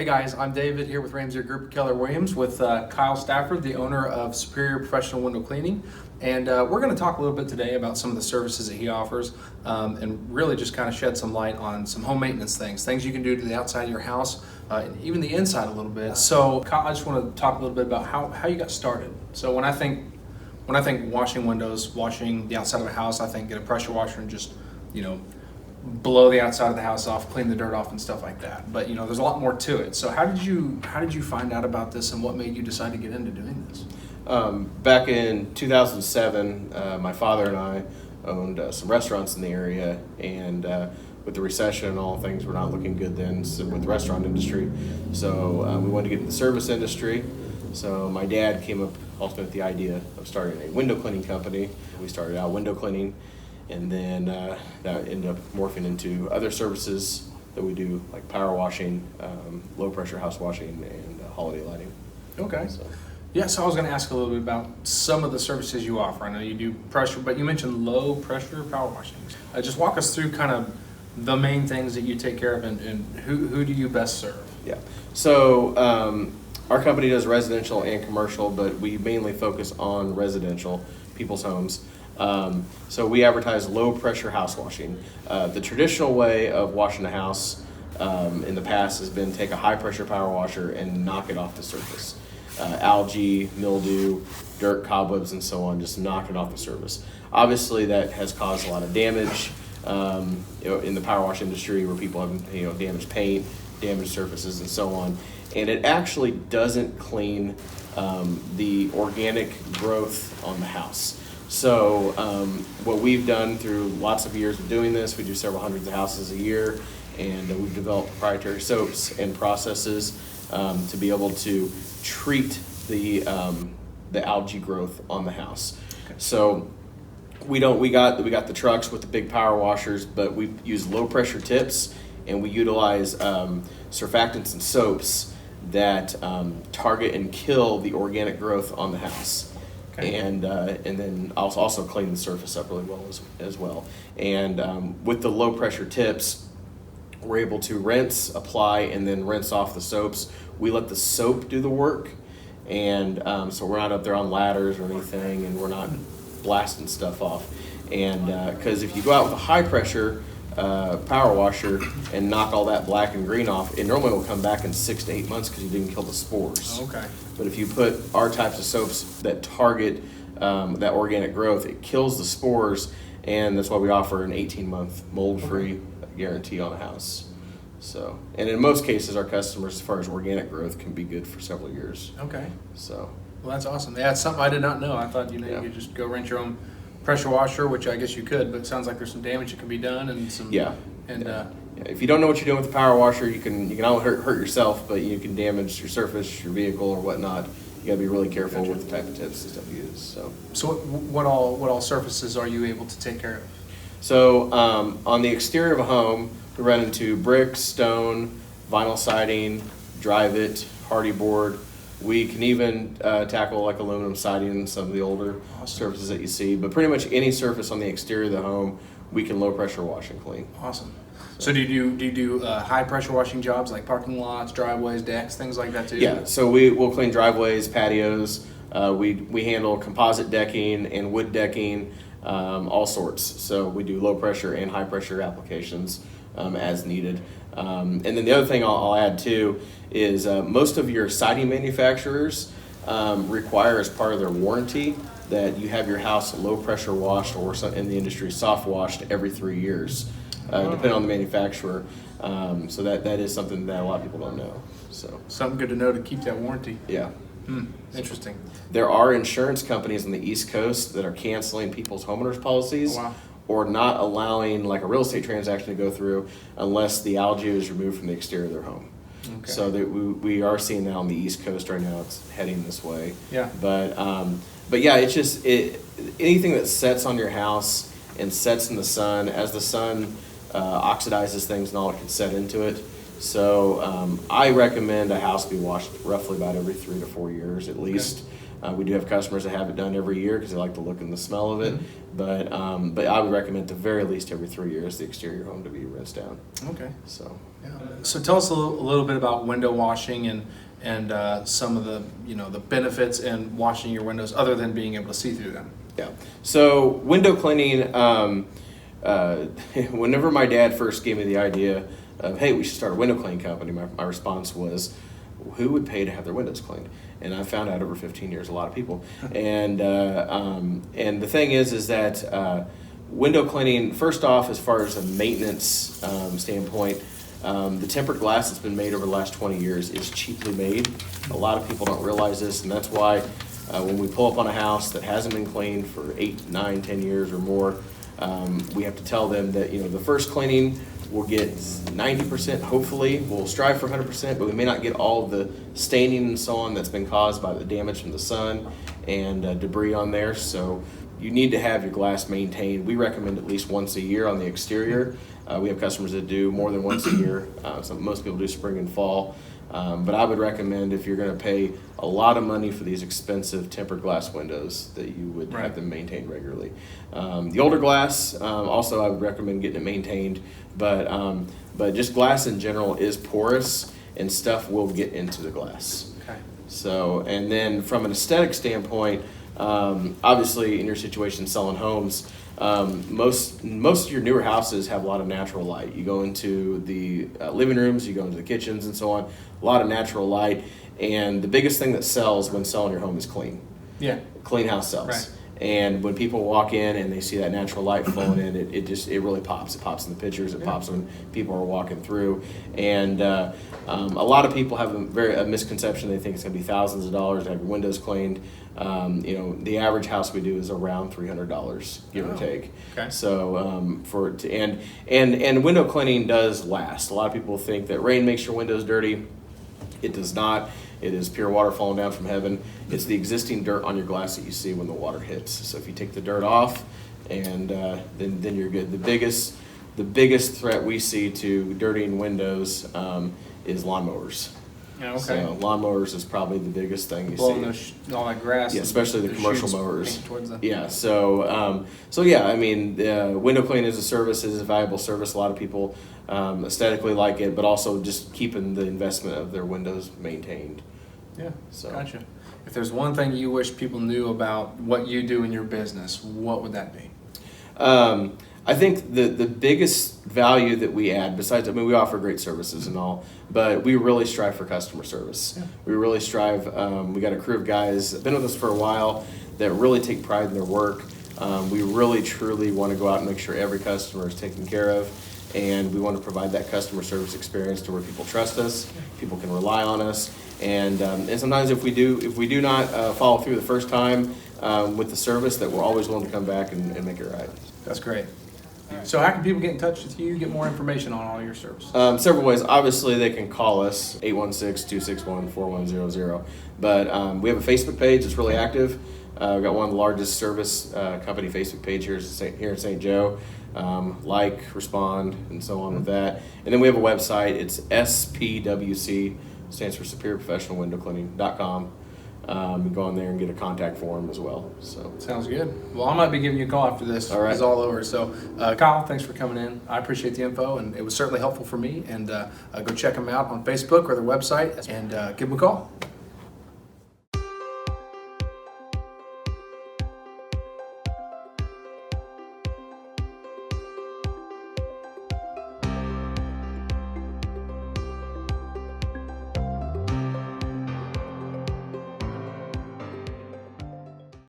Hey guys, I'm David here with Ramsey Group Keller Williams with Kyle Stafford, the owner of Superior Professional Window Cleaning. And we're going to talk a little bit today about some of the services that he offers and really just kind of shed some light on some home maintenance things you can do to the outside of your house and even the inside a little bit. So Kyle, I just want to talk a little bit about how you got started. So when I think washing windows, washing the outside of a house, I think get a pressure washer and just, blow the outside of the house off, clean the dirt off and stuff like that. But there's a lot more to it. So how did you find out about this and what made you decide to get into doing this? Back in 2007, my father and I owned some restaurants in the area, and with the recession and all things were not looking good then with the restaurant industry. So we wanted to get into the service industry. So my dad came up ultimately with the idea of starting a window cleaning company. We started out window cleaning, and then that ended up morphing into other services that we do, like power washing, low pressure house washing, and holiday lighting. Okay. So I was going to ask a little bit about some of the services you offer. I know you do pressure, but you mentioned low pressure power washing. Just walk us through kind of the main things that you take care of and who do you best serve? Yeah. So our company does residential and commercial, but we mainly focus on residential, people's homes. So we advertise low pressure house washing. The traditional way of washing a house in the past has been take a high pressure power washer and knock it off the surface. Algae, mildew, dirt, cobwebs, and so on, just knock it off the surface. Obviously that has caused a lot of damage in the power wash industry, where people have damaged paint, damaged surfaces, and so on. And it actually doesn't clean the organic growth on the house. So what we've done through lots of years of doing this, we do several hundreds of houses a year, and we've developed proprietary soaps and processes to be able to treat the algae growth on the house. Okay. So we got the trucks with the big power washers, but we use low pressure tips, and we utilize surfactants and soaps that target and kill the organic growth on the house. Okay. And then also clean the surface up really well as well. And with the low pressure tips, we're able to rinse, apply, and then rinse off the soaps. We let the soap do the work, and so we're not up there on ladders or anything, and we're not blasting stuff off. And because if you go out with a high pressure power washer and knock all that black and green off, it normally will come back in 6 to 8 months because you didn't kill the spores. Okay. But if you put our types of soaps that target that organic growth, it kills the spores, and that's why we offer an 18-month mold-free guarantee on a house. So, and in most cases, our customers, as far as organic growth, can be good for several years. Okay. So. Well, that's awesome. That's something I did not know. I thought you could just go rent your own pressure washer, which I guess you could, but it sounds like there's some damage that can be done and some. Yeah. And if you don't know what you're doing with the power washer, you can only hurt yourself, but you can damage your surface, your vehicle, or whatnot. You got to be really careful with the type of tips and stuff you use. So what all surfaces are you able to take care of? So on the exterior of a home, we run into brick, stone, vinyl siding, drive-it, hardy board. We can even tackle like aluminum siding and some of the older surfaces that you see. But pretty much any surface on the exterior of the home, we can low pressure wash and clean. Awesome. So do you do high pressure washing jobs like parking lots, driveways, decks, things like that too? Yeah. So we'll clean driveways, patios. We handle composite decking and wood decking, all sorts. So we do low pressure and high pressure applications as needed. And then the other thing I'll add too is most of your siding manufacturers require, as part of their warranty, that you have your house low pressure washed, or in the industry soft washed, every 3 years, depending on the manufacturer. So that is something that a lot of people don't know. So something good to know to keep that warranty. Yeah. Interesting. There are insurance companies on the East Coast that are canceling people's homeowners policies. Oh, wow. Or not allowing like a real estate transaction to go through unless the algae is removed from the exterior of their home. Okay. So that we are seeing that on the East Coast right now. It's heading this way. Yeah. But yeah, it's just anything that sets on your house and sets in the sun, as the sun oxidizes things and all, it can set into it. So I recommend a house be washed roughly about every 3 to 4 years at least. We do have customers that have it done every year because they like the look and the smell of it. But I would recommend at the very least every 3 years the exterior home to be rinsed down. Okay. So. Yeah. So tell us a little bit about window washing and some of the the benefits in washing your windows other than being able to see through them. Yeah. So window cleaning. Whenever my dad first gave me the idea of, hey, we should start a window cleaning company, my response was, who would pay to have their windows cleaned? And I found out over 15 years, a lot of people. And the thing is that window cleaning, first off, as far as a maintenance standpoint, the tempered glass that's been made over the last 20 years is cheaply made. A lot of people don't realize this, and that's why when we pull up on a house that hasn't been cleaned for 8, 9, 10 years or more, we have to tell them that the first cleaning we'll get 90%, hopefully. We'll strive for 100%, but we may not get all of the staining and so on that's been caused by the damage from the sun and debris on there. So you need to have your glass maintained. We recommend at least once a year on the exterior. We have customers that do more than once a year. Most people do spring and fall. But I would recommend, if you're going to pay a lot of money for these expensive tempered glass windows, that you would have them maintained regularly. The older glass, also I would recommend getting it maintained, but just glass in general is porous and stuff will get into the glass. Okay. So, and then from an aesthetic standpoint, obviously in your situation selling homes, most of your newer houses have a lot of natural light. You go into the living rooms, you go into the kitchens and so on, a lot of natural light. And the biggest thing that sells when selling your home is clean. Yeah. Clean house sells. Right. And when people walk in and they see that natural light flowing in, it really pops. It pops in the pictures. It pops when people are walking through. And a lot of people have a misconception. They think it's going to be thousands of dollars to have your windows cleaned. The average house we do is around $300, give or take. Okay. So and window cleaning does last. A lot of people think that rain makes your windows dirty. It does not. It is pure water falling down from heaven. It's the existing dirt on your glass that you see when the water hits. So if you take the dirt off, and then you're good. The biggest threat we see to dirtying windows is lawnmowers. Yeah, okay. So lawnmowers is probably the biggest thing you see. All that grass. Yeah, especially the commercial mowers. Yeah. So yeah. I mean, window cleaning as a service is a valuable service. A lot of people aesthetically like it, but also just keeping the investment of their windows maintained. Yeah. So gotcha. If there's one thing you wish people knew about what you do in your business, what would that be? I think the biggest value that we add, besides, we offer great services and all, but we really strive for customer service. Yeah. We really strive. We got a crew of guys that have been with us for a while that really take pride in their work. We really, truly want to go out and make sure every customer is taken care of, and we want to provide that customer service experience to where people trust us, people can rely on us, and sometimes if we do not follow through the first time with the service, that we're always willing to come back and make it right. That's great. So how can people get in touch with you, get more information on all your services? Several ways. Obviously, they can call us, 816-261-4100. But we have a Facebook page that's really active. We've got one of the largest service company Facebook page here in St. Joe. Like, respond, and so on with that. And then we have a website. It's SPWC, stands for SuperiorProfessionalWindowCleaning.com. You go on there and get a contact form as well. So sounds good. Well, I might be giving you a call after this is all over. So, Kyle, thanks for coming in. I appreciate the info, and it was certainly helpful for me. And go check them out on Facebook or their website, and give them a call.